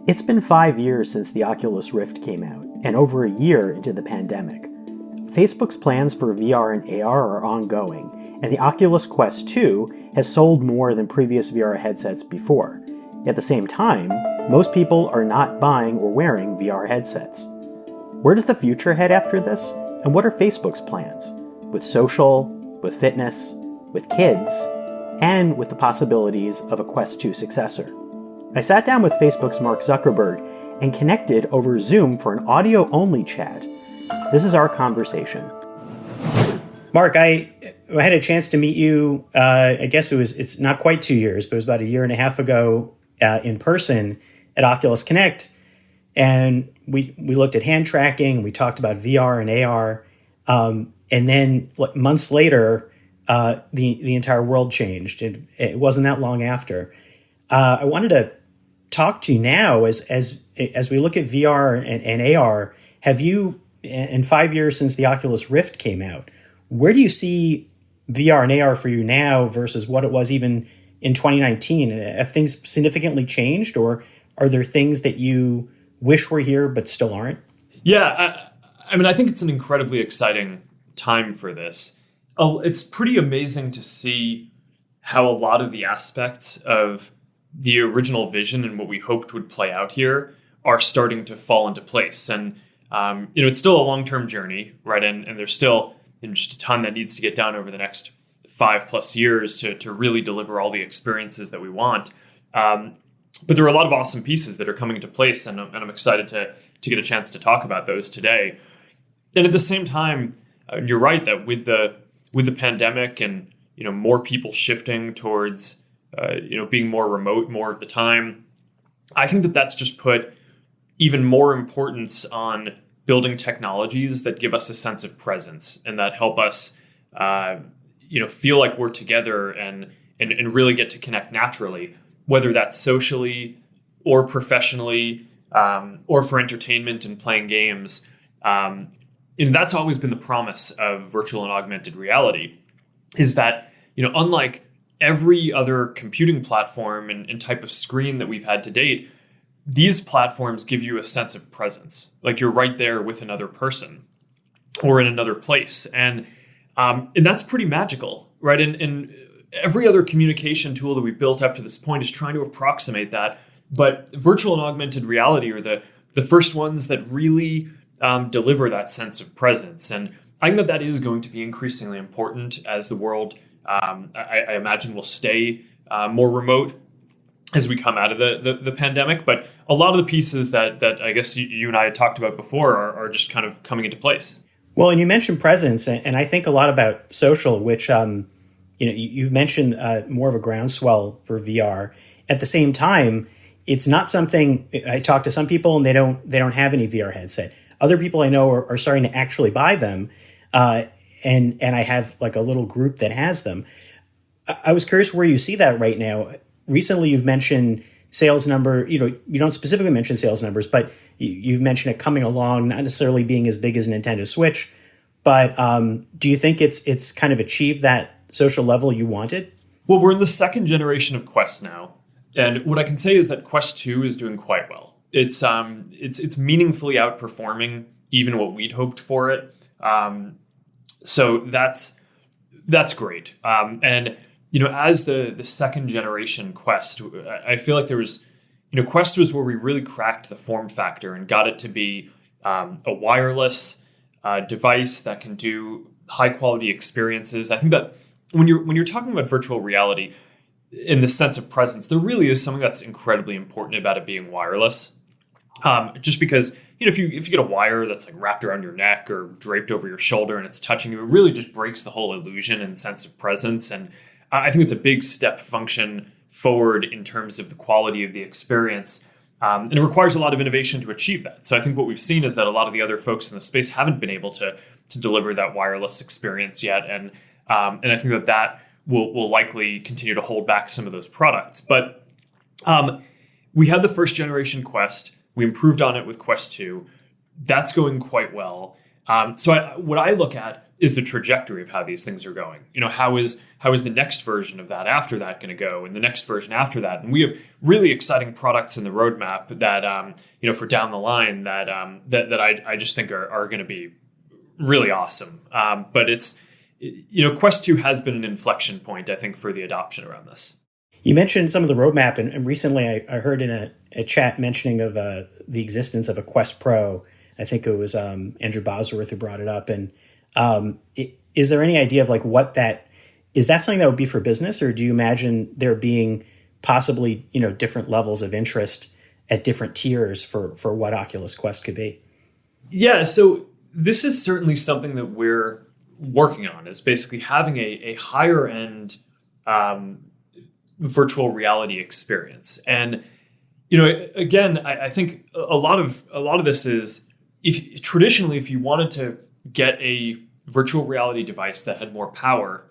It's been 5 years since the Oculus Rift came out, and over a year into the pandemic. Facebook's plans for VR and AR are ongoing, and the Oculus Quest 2 has sold more than previous VR headsets before. At the same time, most people are not buying or wearing VR headsets. Where does the future head after this? And what are Facebook's plans? With social, with fitness, with kids, and with the possibilities of a Quest 2 successor. I sat down with Facebook's Mark Zuckerberg and connected over Zoom for an audio-only chat. This is our conversation. Mark, I had a chance to meet you, I guess it's not quite 2 years, but it was about a year and a half ago in person at Oculus Connect. And we looked at hand tracking, we talked about VR and AR. And then months later, the entire world changed. It wasn't that long after. I wanted to talk to you now as we look at VR and AR. Have you, in 5 years since the Oculus Rift came out, where do you see VR and AR for you now versus what it was even in 2019? Have things significantly changed, or are there things that you wish were here but still aren't? Yeah, I think it's an incredibly exciting time for this. It's pretty amazing to see how a lot of the aspects of the original vision and what we hoped would play out here are starting to fall into place. And, it's still a long-term journey, right? And there's still just a ton that needs to get done over the next 5+ years to really deliver all the experiences that we want. But there are a lot of awesome pieces that are coming into place, and I'm excited to get a chance to talk about those today. And at the same time, you're right that with the pandemic and more people shifting towards being more remote more of the time, I think that that's just put even more importance on building technologies that give us a sense of presence and that help us feel like we're together and really get to connect naturally, whether that's socially or professionally or for entertainment and playing games. And that's always been the promise of virtual and augmented reality, is that, unlike every other computing platform and type of screen that we've had to date, these platforms give you a sense of presence. Like you're right there with another person or in another place. And that's pretty magical, right? And every other communication tool that we've built up to this point is trying to approximate that. But virtual and augmented reality are the first ones that really deliver that sense of presence. And I think that is going to be increasingly important as the world, I imagine, will stay more remote as we come out of the pandemic. But a lot of the pieces that I guess you and I had talked about before are just kind of coming into place. Well, and you mentioned presence, and I think a lot about social, which you've mentioned more of a groundswell for VR. At the same time, it's not something. I talk to some people and they don't have any VR headset. Other people I know are starting to actually buy them, and I have like a little group that has them. I was curious where you see that right now. Recently, you've mentioned sales number. You don't specifically mention sales numbers, but you've mentioned it coming along, not necessarily being as big as Nintendo Switch. But do you think it's kind of achieved that social level you wanted? Well, we're in the second generation of Quest now, and what I can say is that Quest 2 is doing quite well. It's meaningfully outperforming even what we'd hoped for it. So that's great. And as the second generation Quest, I feel like there was, Quest was where we really cracked the form factor and got it to be a wireless device that can do high quality experiences. I think that when you're talking about virtual reality in the sense of presence, there really is something that's incredibly important about it being wireless. Just because, if you get a wire that's like wrapped around your neck or draped over your shoulder and it's touching you, it really just breaks the whole illusion and sense of presence. And I think it's a big step function forward in terms of the quality of the experience. And it requires a lot of innovation to achieve that. So I think what we've seen is that a lot of the other folks in the space haven't been able to deliver that wireless experience yet. And I think that will likely continue to hold back some of those products. But we had the first generation Quest. We improved on it with Quest 2. That's going quite well. So what I look at is the trajectory of how these things are going. How is the next version of that after that going to go, and the next version after that? And we have really exciting products in the roadmap that for down the line that I just think are going to be really awesome. But it's Quest 2 has been an inflection point, I think, for the adoption around this. You mentioned some of the roadmap, and recently I heard in a chat mentioning of the existence of a Quest Pro. I think it was Andrew Bosworth who brought it up. And is there any idea of like what that is? That something that would be for business, or do you imagine there being possibly different levels of interest at different tiers for what Oculus Quest could be? Yeah, so this is certainly something that we're working on. Is basically having a higher end virtual reality experience. And again, I think a lot of this is if you wanted to get a virtual reality device that had more power,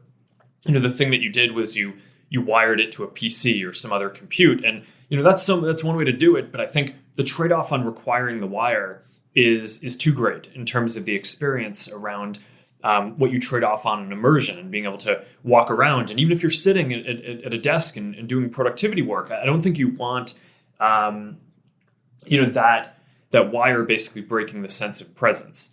the thing that you did was you wired it to a PC or some other compute, and that's one way to do it. But I think the trade-off on requiring the wire is too great in terms of the experience around what you trade off on an immersion and being able to walk around. And even if you're sitting at a desk and doing productivity work, I don't think you want that wire basically breaking the sense of presence.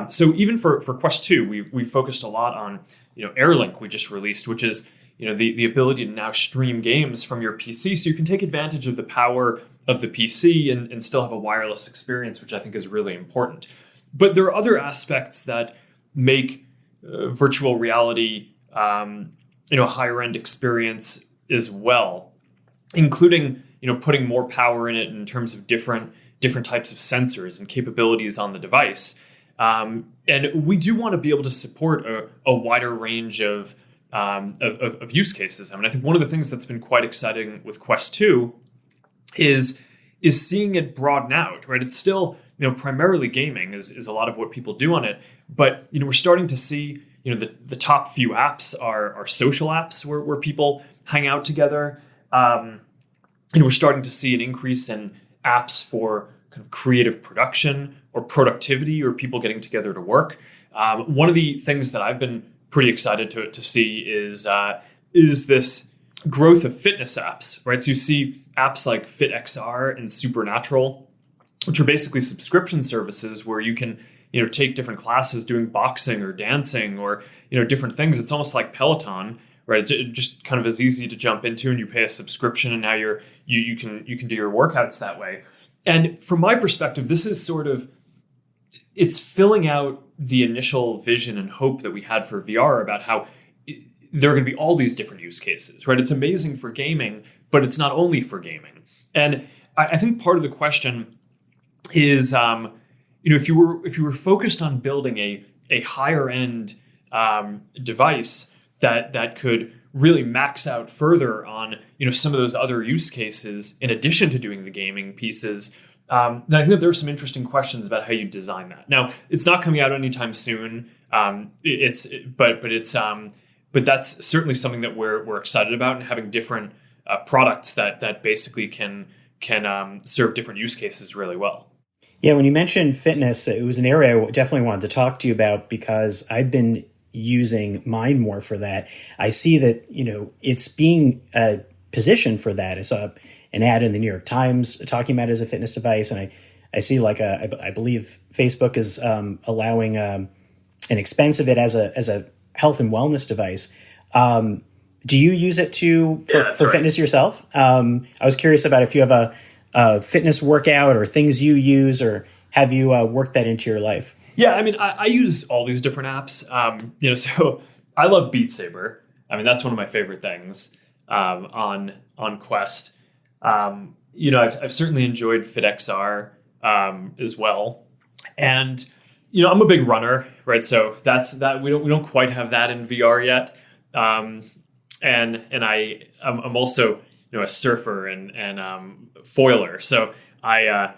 So even for Quest 2, we focused a lot on AirLink we just released, which is the ability to now stream games from your PC, so you can take advantage of the power of the PC and still have a wireless experience, which I think is really important. But there are other aspects that make virtual reality a higher end experience as well, including putting more power in it in terms of different types of sensors and capabilities on the device. And we do want to be able to support a wider range of use cases. I mean, I think one of the things that's been quite exciting with Quest 2 is seeing it broaden out, right? It's still, primarily gaming is a lot of what people do on it. But, we're starting to see, the top few apps are social apps where people hang out together. And we're starting to see an increase in apps for kind of creative production or productivity or people getting together to work. One of the things that I've been pretty excited to see is this growth of fitness apps, right? So you see apps like FitXR and Supernatural, which are basically subscription services where you can, take different classes doing boxing or dancing or, different things. It's almost like Peloton, right? It just kind of is easy to jump into, and you pay a subscription, and now you can do your workouts that way. And from my perspective, this is it's filling out the initial vision and hope that we had for VR about how there are going to be all these different use cases, right? It's amazing for gaming, but it's not only for gaming. And I think part of the question is, if you were focused on building a higher end device that could really max out further on some of those other use cases in addition to doing the gaming pieces, then I think that there are some interesting questions about how you design that. Now, it's not coming out anytime soon. But that's certainly something that we're excited about, and having different products that basically can serve different use cases really well. Yeah, when you mentioned fitness, it was an area I definitely wanted to talk to you about because I've been using mine more for that. I see that, it's being positioned for that. I saw an ad in the New York Times talking about it as a fitness device. And I see I believe Facebook is allowing an expense of it as a health and wellness device. Do you use it for fitness yourself? I was curious about if you have a fitness workout or things you use, or have you worked that into your life? Yeah, I mean, I use all these different apps. So I love Beat Saber. I mean, that's one of my favorite things on Quest. I've certainly enjoyed FitXR as well, and I'm a big runner, right? So that's that. We don't quite have that in VR yet. And I'm also a surfer and foiler. So I'd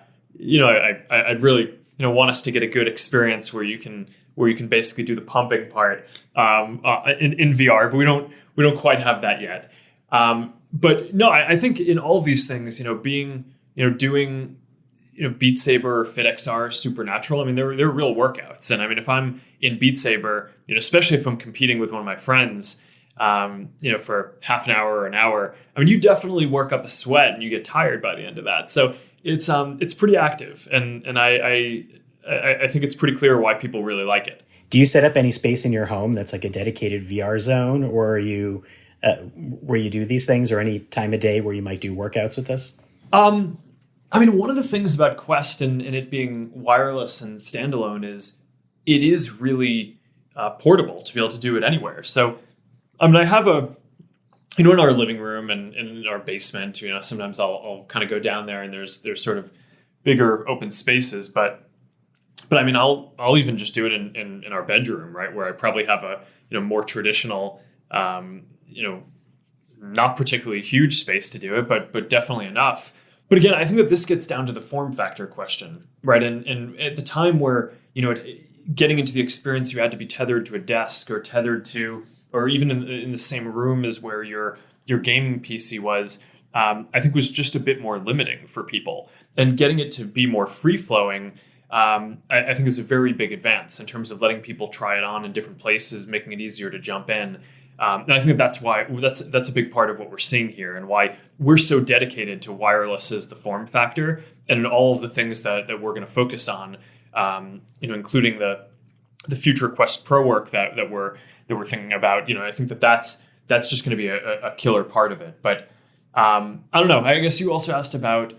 really want us to get a good experience where you can basically do the pumping part in VR, but we don't quite have that yet. But no, I think in all of these things, doing Beat Saber or FitXR, Supernatural. I mean, they're real workouts. And I mean, if I'm in Beat Saber, especially if I'm competing with one of my friends, for half an hour or an hour, I mean, you definitely work up a sweat and you get tired by the end of that. So it's pretty active, and I think it's pretty clear why people really like it. Do you set up any space in your home that's like a dedicated VR zone, or are you where you do these things, or any time of day where you might do workouts with this? I mean, one of the things about Quest and it being wireless and standalone is it is really portable to be able to do it anywhere. So, I mean, I have in our living room and in our basement, sometimes I'll kind of go down there and there's sort of bigger open spaces, but I mean, I'll even just do it in our bedroom, right, where I probably have a more traditional, not particularly huge space to do it, but definitely enough. But again, I think that this gets down to the form factor question, right? And at the time where, getting into the experience, you had to be tethered to a desk or tethered to, or even in the same room as where your gaming PC was, I think was just a bit more limiting for people. And getting it to be more free-flowing, I think is a very big advance in terms of letting people try it on in different places, making it easier to jump in. And I think that's why that's a big part of what we're seeing here, and why we're so dedicated to wireless as the form factor, and in all of the things that we're going to focus on, including the future Quest Pro work that we're thinking about. I think that's just going to be a killer part of it. But I don't know. I guess you also asked about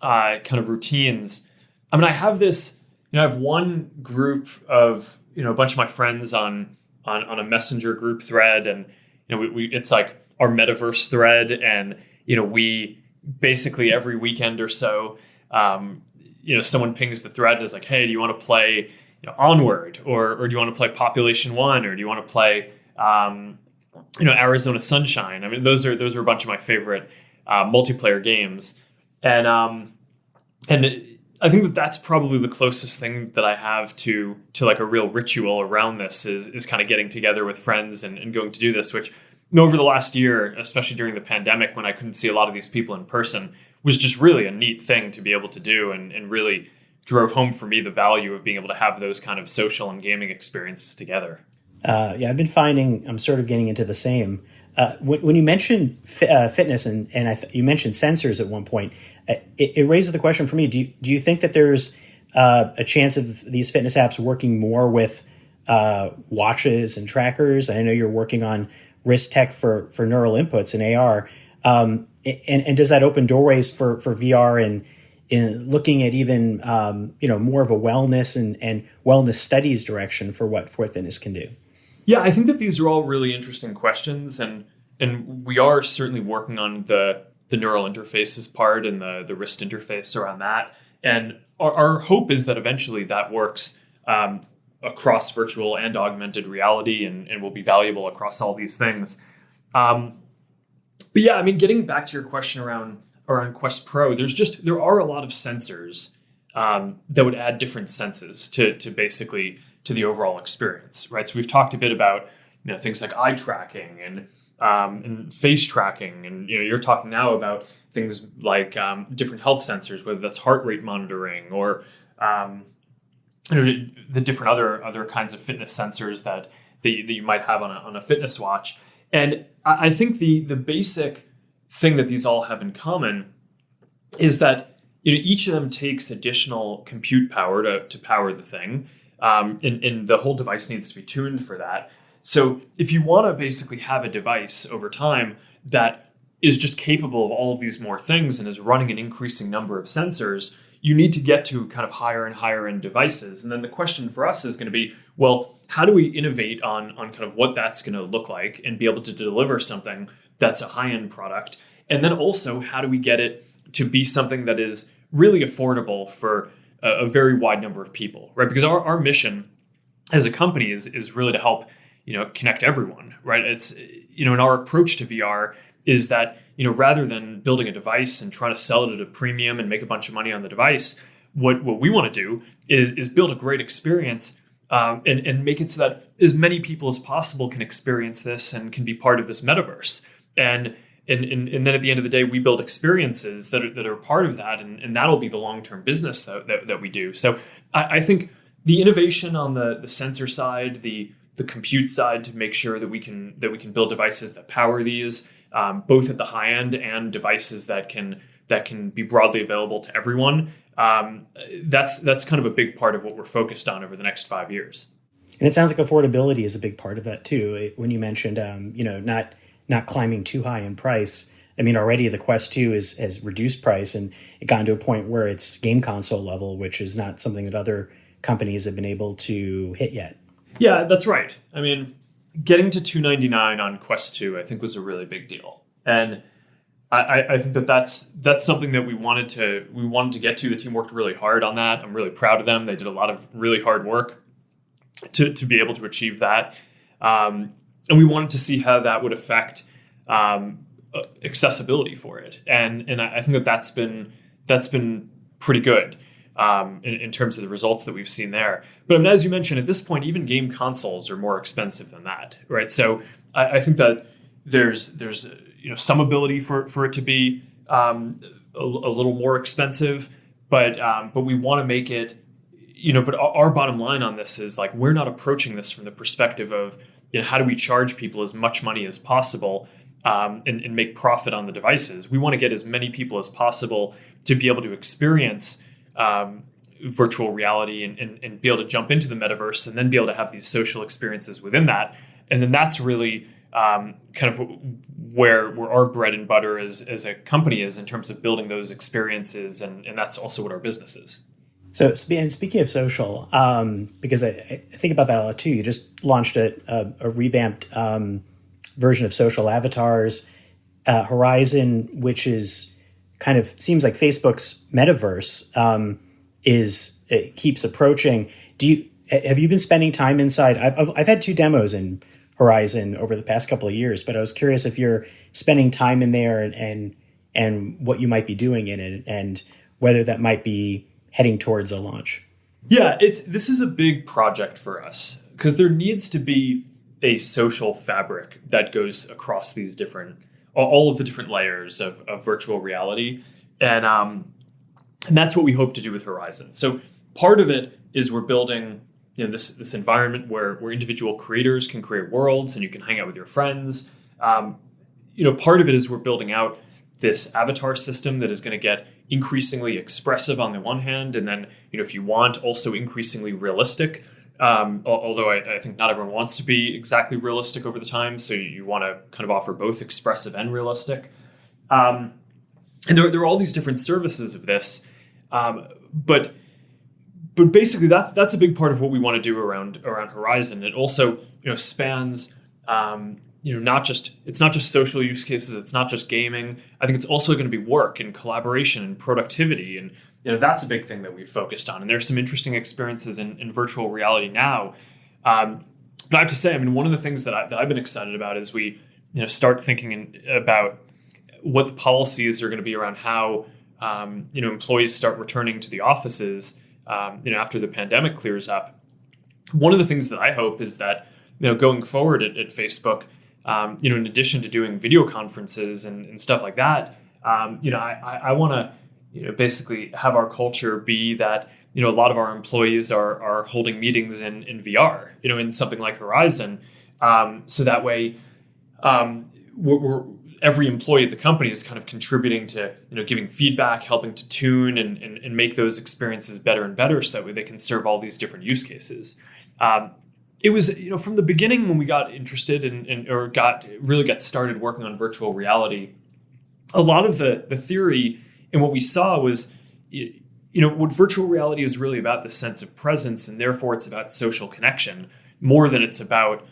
kind of routines. I mean, I have this. I have one group of a bunch of my friends on a messenger group thread, and we it's like our metaverse thread, and we basically every weekend or so, someone pings the thread and is like, hey, do you want to play Onward, or do you want to play Population One, or do you want to play Arizona Sunshine? I mean, those are a bunch of my favorite multiplayer games, and I think that's probably the closest thing that I have to like a real ritual around this is kind of getting together with friends and going to do this, which over the last year, especially during the pandemic when I couldn't see a lot of these people in person, was just really a neat thing to be able to do, and really drove home for me the value of being able to have those kind of social and gaming experiences together. I've been finding I'm sort of getting into the same. When you mentioned fitness and you mentioned sensors at one point, it raises the question for me. Do you think that there's a chance of these fitness apps working more with watches and trackers? I know you're working on wrist tech for neural inputs and AR. And does that open doorways for VR and in looking at even more of a wellness and wellness studies direction for what fitness can do? Yeah, I think that these are all really interesting questions, and we are certainly working on the neural interfaces part and the wrist interface around that. And our hope is that eventually that works across virtual and augmented reality and will be valuable across all these things. But yeah, I mean, getting back to your question around Quest Pro, there are a lot of sensors that would add different senses to basically to the overall experience, right? So we've talked a bit about things like eye tracking and face tracking, and you're talking now about things like different health sensors, whether that's heart rate monitoring or the different other kinds of fitness sensors that you might have on a fitness watch. And I think the basic thing that these all have in common is that each of them takes additional compute power to power the thing. And the whole device needs to be tuned for that. So if you want to basically have a device over time that is just capable of all of these more things and is running an increasing number of sensors, you need to get to kind of higher and higher end devices. And then the question for us is going to be, well, how do we innovate on kind of what that's going to look like and be able to deliver something that's a high-end product? And then also, how do we get it to be something that is really affordable for a very wide number of people, right? Because our mission as a company is really to help, connect everyone, right? It's, and our approach to VR is that, rather than building a device and trying to sell it at a premium and make a bunch of money on the device, what we want to do is build a great experience and make it so that as many people as possible can experience this and can be part of this metaverse. And And then at the end of the day, we build experiences that are part of that, and that'll be the long-term business that we do. So I think the innovation on the sensor side, the compute side, to make sure that we can build devices that power these, both at the high end and devices that can be broadly available to everyone. That's kind of a big part of what we're focused on over the next 5 years. And it sounds like affordability is a big part of that too. When you mentioned, not climbing too high in price. I mean, already the Quest 2 has reduced price and it gotten to a point where it's game console level, which is not something that other companies have been able to hit yet. Yeah, that's right. I mean, getting to $299 on Quest 2, I think, was a really big deal. And I think that's something that we wanted to get to. The team worked really hard on that. I'm really proud of them. They did a lot of really hard work to be able to achieve that. And we wanted to see how that would affect accessibility for it. And I think that's been pretty good in terms of the results that we've seen there. But I mean, as you mentioned, at this point, even game consoles are more expensive than that, right? So I think that there's some ability for it to be a little more expensive, but we want to make it, but our bottom line on this is like, we're not approaching this from the perspective of, how do we charge people as much money as possible and make profit on the devices? We want to get as many people as possible to be able to experience virtual reality and be able to jump into the metaverse and then be able to have these social experiences within that. And then that's really kind of where our bread and butter as a company is in terms of building those experiences. And that's also what our business is. So, and speaking of social, because I think about that a lot too. You just launched a revamped version of social avatars, Horizon, which is kind of seems like Facebook's metaverse, keeps approaching. Have you been spending time inside? I've had 2 demos in Horizon over the past couple of years, but I was curious if you're spending time in there and what you might be doing in it, and whether that might be heading towards a launch. Yeah, this is a big project for us because there needs to be a social fabric that goes across these all of the different layers of virtual reality. And that's what we hope to do with Horizon. So part of it is we're building this environment where individual creators can create worlds and you can hang out with your friends. Part of it is we're building out this avatar system that is going to get increasingly expressive on the one hand, and then, if you want, also increasingly realistic. Although I think not everyone wants to be exactly realistic over the time, so you want to kind of offer both expressive and realistic. And there are all these different services of this, but basically that's a big part of what we want to do around Horizon. It also spans. It's not just social use cases. It's not just gaming. I think it's also going to be work and collaboration and productivity. And, that's a big thing that we've focused on. And there's some interesting experiences in virtual reality now. But I have to say, I mean, one of the things that I've been excited about is we, start thinking about what the policies are going to be around how, employees start returning to the offices, after the pandemic clears up. One of the things that I hope is that, going forward at Facebook, in addition to doing video conferences and stuff like that, I want to, basically have our culture be that, a lot of our employees are holding meetings in VR, in something like Horizon. So that way, every employee at the company is kind of contributing to, giving feedback, helping to tune and make those experiences better and better so that way they can serve all these different use cases. It was, from the beginning when we got interested or got started working on virtual reality, a lot of the theory and what we saw was, what virtual reality is really about, the sense of presence, and therefore it's about social connection more than it's about,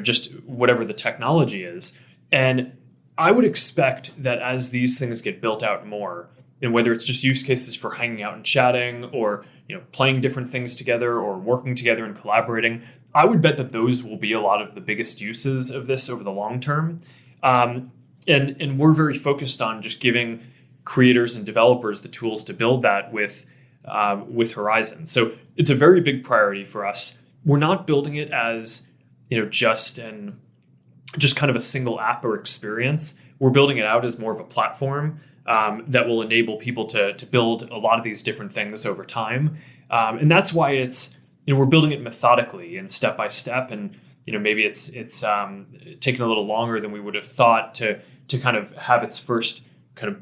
just whatever the technology is. And I would expect that as these things get built out more, and whether it's just use cases for hanging out and chatting or, playing different things together or working together and collaborating, I would bet that those will be a lot of the biggest uses of this over the long term. And we're very focused on just giving creators and developers the tools to build that with Horizon. So it's a very big priority for us. We're not building it as, just kind of a single app or experience. we're building it out as more of a platform that will enable people to build a lot of these different things over time. And that's why it's, we're building it methodically and step by step. And, maybe it's taken a little longer than we would have thought to kind of have its first kind of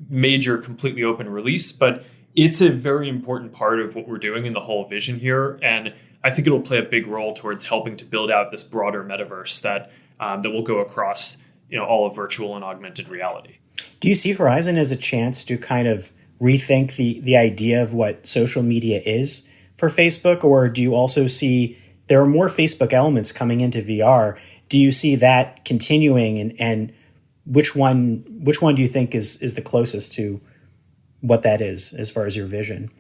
major completely open release. But it's a very important part of what we're doing in the whole vision here. And I think it'll play a big role towards helping to build out this broader metaverse that will go across, all of virtual and augmented reality. Do you see Horizon as a chance to kind of rethink the idea of what social media is for Facebook? Or do you also see there are more Facebook elements coming into VR? Do you see that continuing, and which one do you think is the closest to what that is as far as your vision?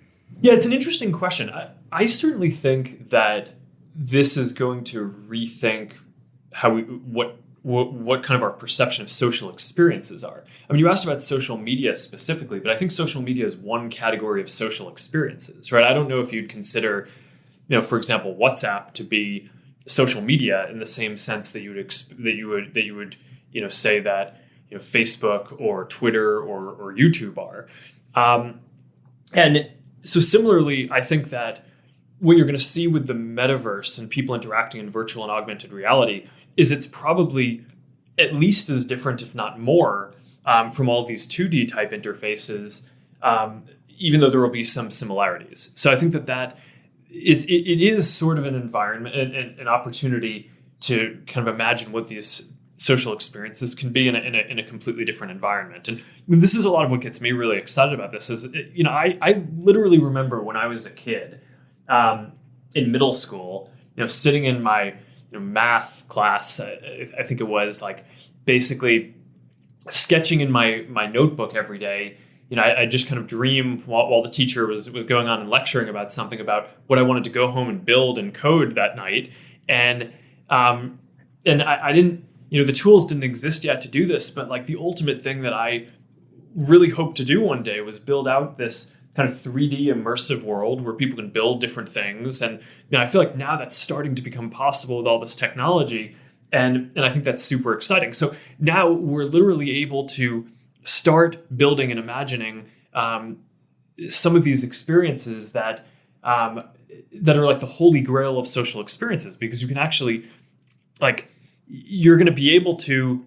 Yeah, it's an interesting question. I certainly think that this is going to rethink how what kind of our perception of social experiences are. I mean, you asked about social media specifically, but I think social media is one category of social experiences, right? I don't know if you'd consider, for example, WhatsApp to be social media in the same sense that you would say that Facebook or Twitter or YouTube are. And so similarly, I think that what you're going to see with the metaverse and people interacting in virtual and augmented reality is it's probably at least as different, if not more, from all these 2D type interfaces, even though there will be some similarities. So I think that it is sort of an environment, an opportunity to kind of imagine what these social experiences can be in a completely different environment. And this is a lot of what gets me really excited about this. Is I literally remember when I was a kid in middle school, sitting in my math class, I think it was, like, basically sketching in my notebook every day. I just kind of dream while the teacher was going on and lecturing about something about what I wanted to go home and build and code that night. And I didn't, the tools didn't exist yet to do this, but like the ultimate thing that I really hoped to do one day was build out this kind of 3D immersive world where people can build different things. And I feel like now that's starting to become possible with all this technology. And I think that's super exciting. So now we're literally able to start building and imagining some of these experiences that are like the holy grail of social experiences, because you can actually, like, you're going to be able to,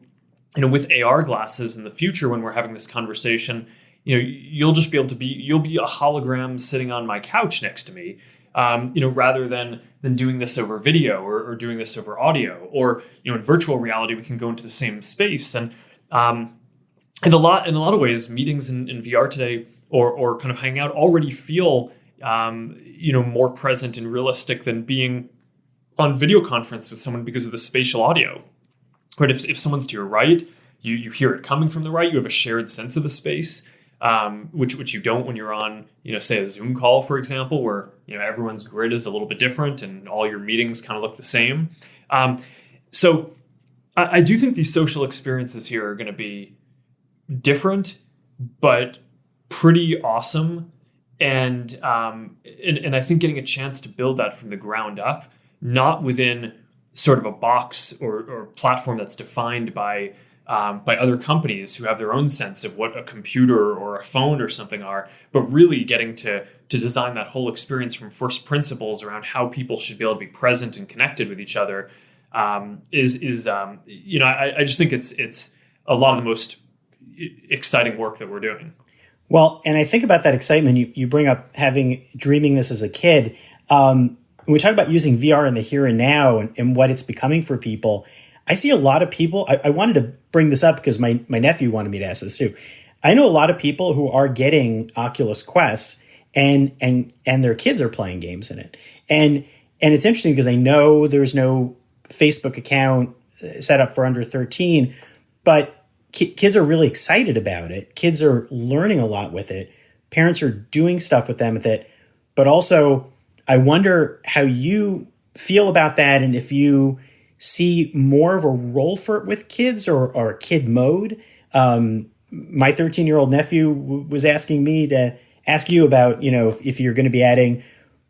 with AR glasses in the future, when we're having this conversation, you'll just be able to you'll be a hologram sitting on my couch next to me, rather than doing this over video or doing this over audio, or, in virtual reality, we can go into the same space. And in a lot of ways, meetings in VR today or kind of hanging out already feel, more present and realistic than being on video conference with someone because of the spatial audio. Right? If someone's to your right, you hear it coming from the right. You have a shared sense of the space, which you don't when you're on, say a Zoom call, for example, where everyone's grid is a little bit different and all your meetings kind of look the same. So I do think these social experiences here are going to be different, but pretty awesome. And I think getting a chance to build that from the ground up, not within sort of a box or platform that's defined by other companies who have their own sense of what a computer or a phone or something are, but really getting to design that whole experience from first principles around how people should be able to be present and connected with each other, I just think it's a lot of the most exciting work that we're doing. Well, and I think about that excitement you bring up, dreaming this as a kid. When we talk about using VR in the here and now and what it's becoming for people, I see a lot of people. I wanted to bring this up because my nephew wanted me to ask this too. I know a lot of people who are getting Oculus Quest and their kids are playing games in it. And it's interesting because I know there's no Facebook account set up for under 13, but kids are really excited about it. Kids are learning a lot with it. Parents are doing stuff with them with it. But also, I wonder how you feel about that, and if you see more of a role for it with kids or kid mode. My 13-year-old nephew was asking me to ask you about, if you're going to be adding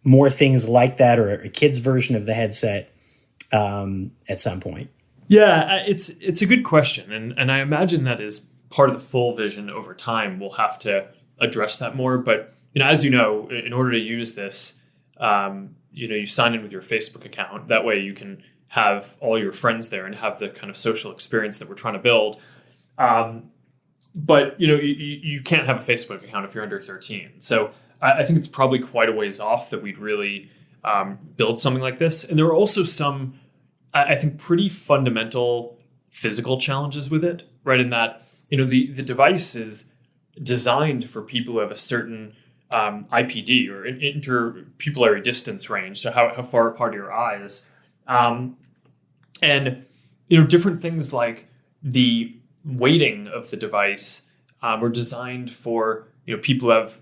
more things like that or a kid's version of the headset at some point. Yeah, it's a good question, and I imagine that is part of the full vision over time. We'll have to address that more, but as you know, in order to use this, you sign in with your Facebook account. That way, you can have all your friends there and have the kind of social experience that we're trying to build. But you can't have a Facebook account if you're under 13. So I think it's probably quite a ways off that we'd really build something like this. And there are also some, I think, pretty fundamental physical challenges with it, right? In that, the device is designed for people who have a certain IPD or interpupillary distance range. So how far apart are your eyes? And, different things like the weighting of the device are designed for, people who have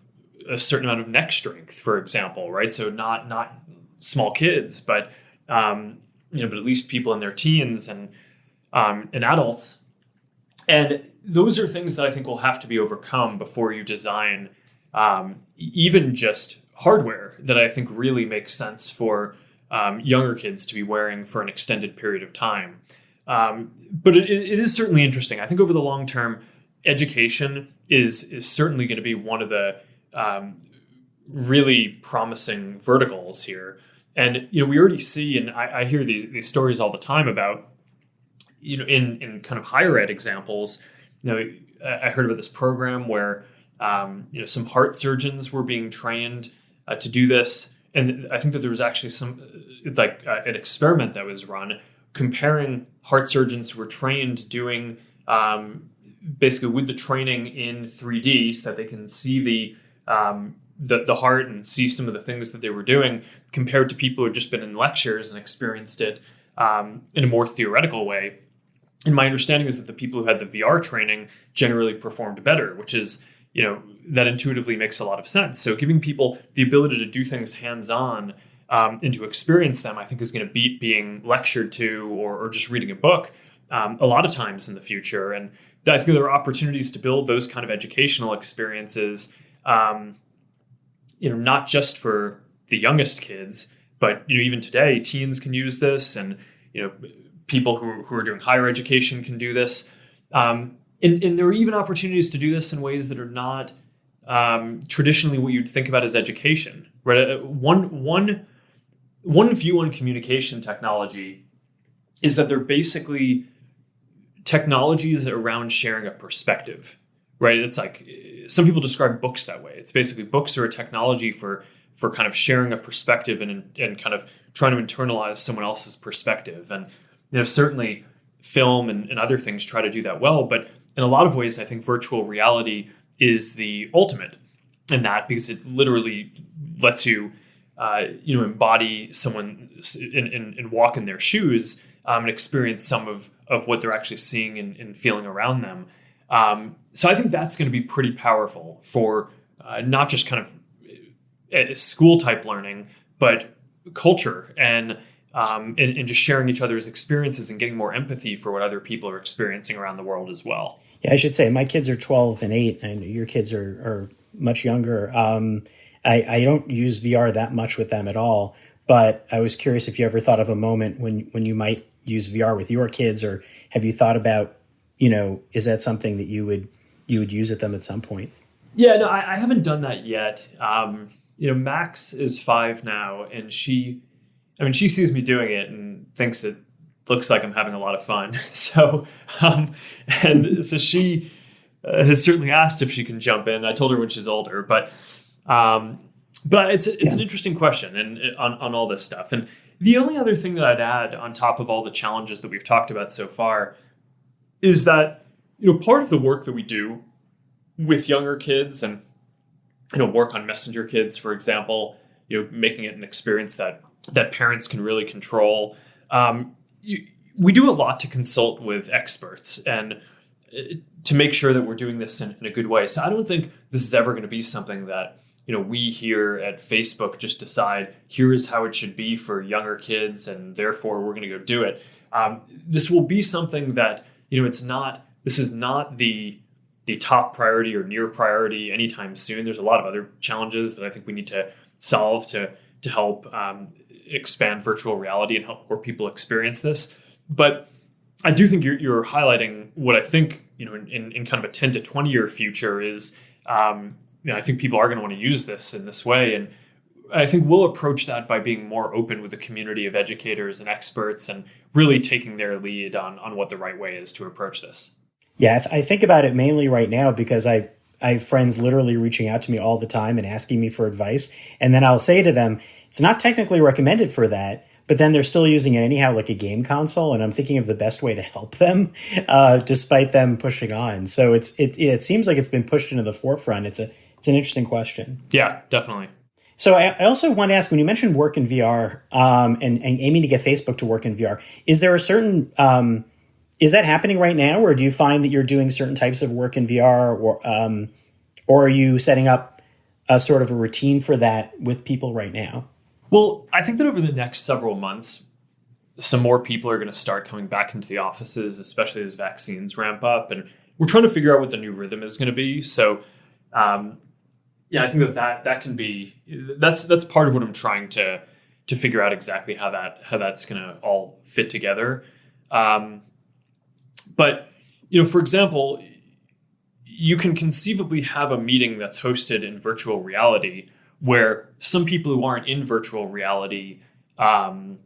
a certain amount of neck strength, for example, right? So not small kids, but at least people in their teens and adults. And those are things that I think will have to be overcome before you design even just hardware that I think really makes sense for younger kids to be wearing for an extended period of time. But it is certainly interesting. I think over the long term, education is certainly going to be one of the really promising verticals here. And we already see, and I hear these stories all the time about, in kind of higher ed examples. I heard about this program where some heart surgeons were being trained to do this, and I think that there was actually some an experiment that was run comparing heart surgeons who were trained doing basically with the training in 3D, so that they can see the heart and see some of the things that they were doing, compared to people who had just been in lectures and experienced it in a more theoretical way. And my understanding is that the people who had the VR training generally performed better, which is, that intuitively makes a lot of sense. So giving people the ability to do things hands-on and to experience them, I think is going to beat being lectured to or just reading a book a lot of times in the future. And I think there are opportunities to build those kind of educational experiences, not just for the youngest kids, but even today, teens can use this, and people who are doing higher education can do this. And there are even opportunities to do this in ways that are not traditionally what you'd think about as education. Right? One view on communication technology is that they're basically technologies around sharing a perspective. Right? It's like some people describe books that way. It's basically books are a technology for kind of sharing a perspective and kind of trying to internalize someone else's perspective. And certainly film and other things try to do that well, but in a lot of ways, I think virtual reality is the ultimate in that, because it literally lets you, embody someone and walk in their shoes and experience some of what they're actually seeing and feeling around them. So I think that's going to be pretty powerful for not just kind of school type learning, but culture and just sharing each other's experiences and getting more empathy for what other people are experiencing around the world as well. Yeah, I should say my kids are 12 and 8, and your kids are much younger. I don't use VR that much with them at all, but I was curious if you ever thought of a moment when you might use VR with your kids, or have you thought about, is that something that you would use at them at some point? Yeah, no, I haven't done that yet. Max is 5 now, and she sees me doing it and thinks it looks like I'm having a lot of fun. So she has certainly asked if she can jump in. I told her when she's older, but it's an interesting question and on all this stuff. And the only other thing that I'd add on top of all the challenges that we've talked about so far is that, part of the work that we do with younger kids and, work on messenger kids, for example, making it an experience that parents can really control. We do a lot to consult with experts and to make sure that we're doing this in a good way. So I don't think this is ever going to be something that, we here at Facebook just decide here is how it should be for younger kids, and therefore we're going to go do it. This will be something that, this is not the top priority or near priority anytime soon. There's a lot of other challenges that I think we need to solve to help expand virtual reality and help more people experience this. But I do think you're highlighting what I think, in kind of a 10 to 20 year future is, I think people are going to want to use this in this way. And I think we'll approach that by being more open with the community of educators and experts and really taking their lead on what the right way is to approach this. Yeah, I think about it mainly right now because I have friends literally reaching out to me all the time and asking me for advice. And then I'll say to them, it's not technically recommended for that, but then they're still using it anyhow, like a game console. And I'm thinking of the best way to help them, despite them pushing on. So it seems like it's been pushed into the forefront. It's an interesting question. Yeah, definitely. So I also want to ask, when you mentioned work in VR and aiming to get Facebook to work in VR, is there a certain is that happening right now, or do you find that you're doing certain types of work in VR, or are you setting up a sort of a routine for that with people right now? Well, I think that over the next several months, some more people are going to start coming back into the offices, especially as vaccines ramp up, and we're trying to figure out what the new rhythm is going to be. So, I think that can be that's part of what I'm trying to figure out exactly how that's going to all fit together. But, for example, you can conceivably have a meeting that's hosted in virtual reality where some people who aren't in virtual reality can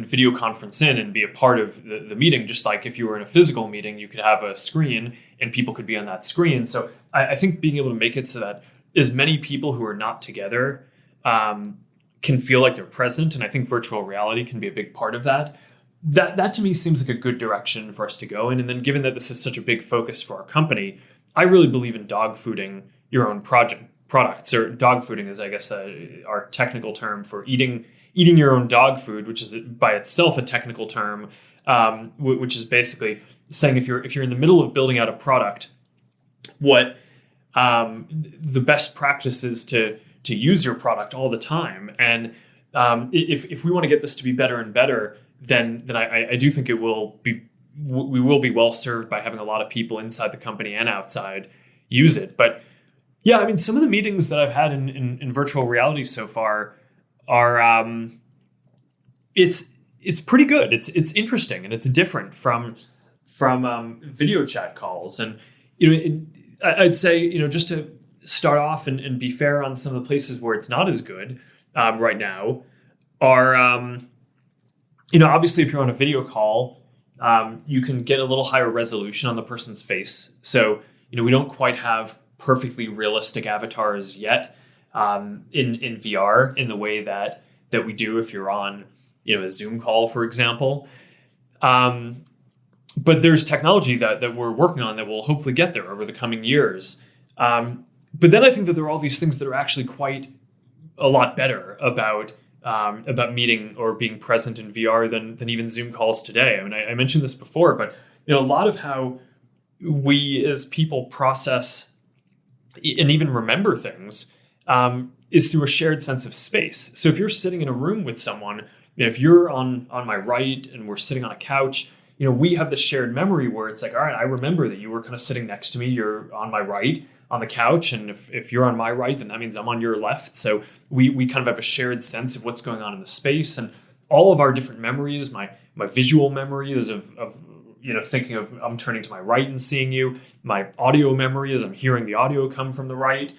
video conference in and be a part of the meeting. Just like if you were in a physical meeting, you could have a screen and people could be on that screen. So I think being able to make it so that as many people who are not together can feel like they're present. And I think virtual reality can be a big part of that. That to me seems like a good direction for us to go in. And then given that this is such a big focus for our company, I really believe in dog fooding your own products, or dog fooding is, I guess, our technical term for eating your own dog food, which is by itself a technical term, which is basically saying if you're in the middle of building out a product, what the best practice is to use your product all the time. And if we want to get this to be better and better, then I do think we will be well served by having a lot of people inside the company and outside use it. But yeah, I mean, some of the meetings that I've had in virtual reality so far are it's pretty good. It's interesting and it's different from video chat calls. And I'd say just to start off and be fair on some of the places where it's not as good right now are obviously if you're on a video call, you can get a little higher resolution on the person's face. So we don't quite have perfectly realistic avatars yet in VR in the way that we do if you're on a Zoom call, for example. But there's technology that we're working on that will hopefully get there over the coming years. But then I think that there are all these things that are actually quite a lot better about meeting or being present in VR than even Zoom calls today. I mean, I mentioned this before, but a lot of how we as people process and even remember things is through a shared sense of space. So if you're sitting in a room with someone, if you're on my right and we're sitting on a couch, we have this shared memory where it's like, all right, I remember that you were kind of sitting next to me. You're on my right on the couch. And if you're on my right, then that means I'm on your left. So we kind of have a shared sense of what's going on in the space. And all of our different memories, my visual memories of thinking of I'm turning to my right and seeing you. My audio memory is I'm hearing the audio come from the right.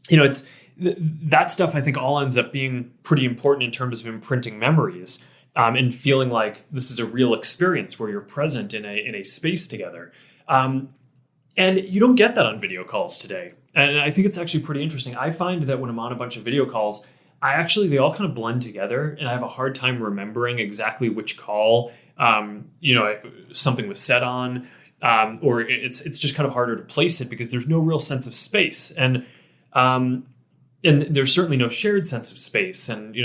It's that stuff I think all ends up being pretty important in terms of imprinting memories and feeling like this is a real experience where you're present in a space together. And you don't get that on video calls today. And I think it's actually pretty interesting. I find that when I'm on a bunch of video calls, they all kind of blend together, and I have a hard time remembering exactly which call, something was said on, or it's just kind of harder to place it because there's no real sense of space, and there's certainly no shared sense of space. And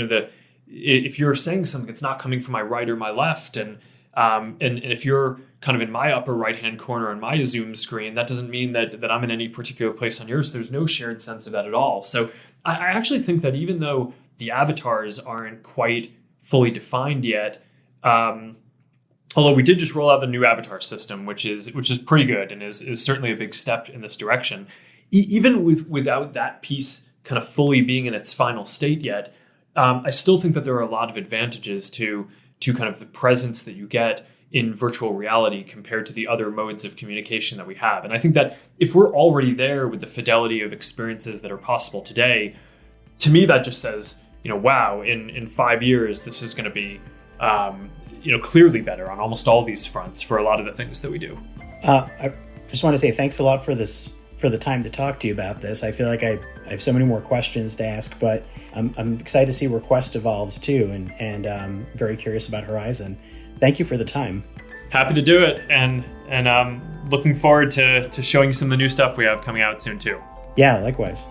if you're saying something, it's not coming from my right or my left, and if you're kind of in my upper right-hand corner on my Zoom screen, that doesn't mean that I'm in any particular place on yours. There's no shared sense of that at all. So I actually think that even though the avatars aren't quite fully defined yet, although we did just roll out the new avatar system, which is pretty good and is certainly a big step in this direction. Even without that piece kind of fully being in its final state yet, I still think that there are a lot of advantages to to kind of the presence that you get in virtual reality compared to the other modes of communication that we have. And I think that if we're already there with the fidelity of experiences that are possible today, to me, that just says, wow, in 5 years, this is going to be, clearly better on almost all these fronts for a lot of the things that we do. I just want to say thanks a lot for the time to talk to you about this. I feel like I have so many more questions to ask, but I'm excited to see where Quest evolves too, and very curious about Horizon. Thank you for the time. Happy to do it, and looking forward to showing you some of the new stuff we have coming out soon too. Yeah, likewise.